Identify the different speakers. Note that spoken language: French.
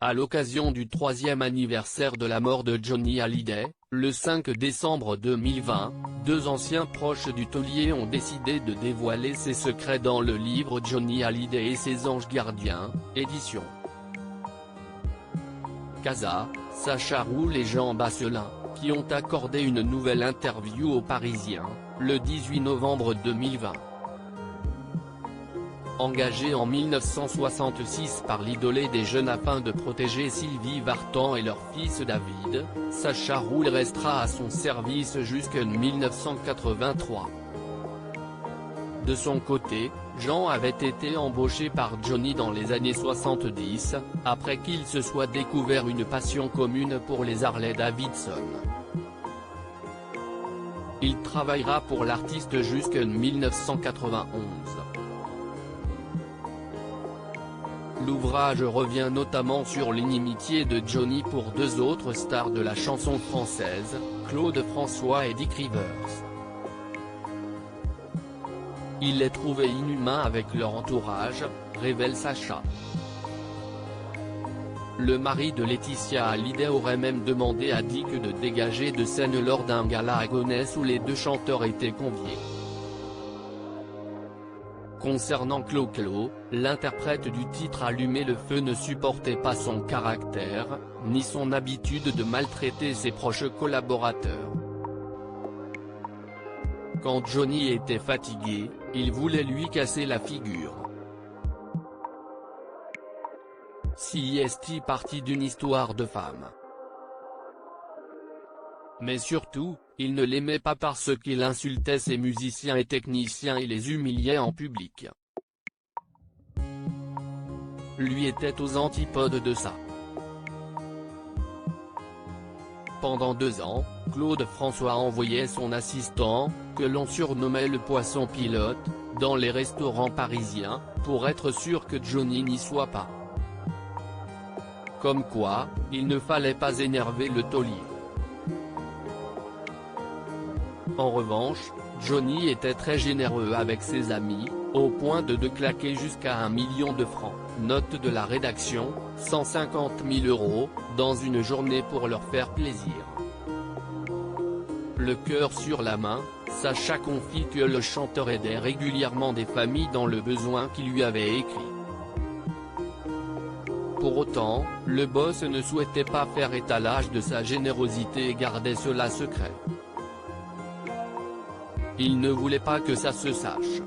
Speaker 1: À l'occasion du 3e anniversaire de la mort de Johnny Hallyday, le 5 décembre 2020, deux anciens proches du taulier ont décidé de dévoiler ses secrets dans le livre Johnny Hallyday et ses anges gardiens, édition Casa, Sacha Roul et Jean Basselin, qui ont accordé une nouvelle interview aux Parisiens, le 18 novembre 2020. Engagé en 1966 par l'idolé des jeunes afin de protéger Sylvie Vartan et leur fils David, Sacha Roul restera à son service jusqu'en 1983. De son côté, Jean avait été embauché par Johnny dans les années 70, après qu'il se soit découvert une passion commune pour les Harley-Davidson. Il travaillera pour l'artiste jusqu'en 1991. L'ouvrage revient notamment sur l'inimitié de Johnny pour deux autres stars de la chanson française, Claude François et Dick Rivers. Il les trouvait inhumains avec leur entourage, révèle Sacha. Le mari de Laetitia Hallyday aurait même demandé à Dick de dégager de scène lors d'un gala à Gonesse où les deux chanteurs étaient conviés. Concernant Clo-Clo, l'interprète du titre Allumer le feu ne supportait pas son caractère, ni son habitude de maltraiter ses proches collaborateurs. Quand Johnny était fatigué, il voulait lui casser la figure. C'est parti d'une histoire de femme. Mais surtout, il ne l'aimait pas parce qu'il insultait ses musiciens et techniciens et les humiliait en public. Lui était aux antipodes de ça. Pendant 2 ans, Claude François envoyait son assistant, que l'on surnommait le poisson pilote, dans les restaurants parisiens, pour être sûr que Johnny n'y soit pas. Comme quoi, il ne fallait pas énerver le taulier. En revanche, Johnny était très généreux avec ses amis, au point de claquer jusqu'à 1 million de francs, note de la rédaction, 150 000 €, dans une journée pour leur faire plaisir. Le cœur sur la main, Sacha confie que le chanteur aidait régulièrement des familles dans le besoin qui lui avaient écrit. Pour autant, le boss ne souhaitait pas faire étalage de sa générosité et gardait cela secret. Il ne voulait pas que ça se sache.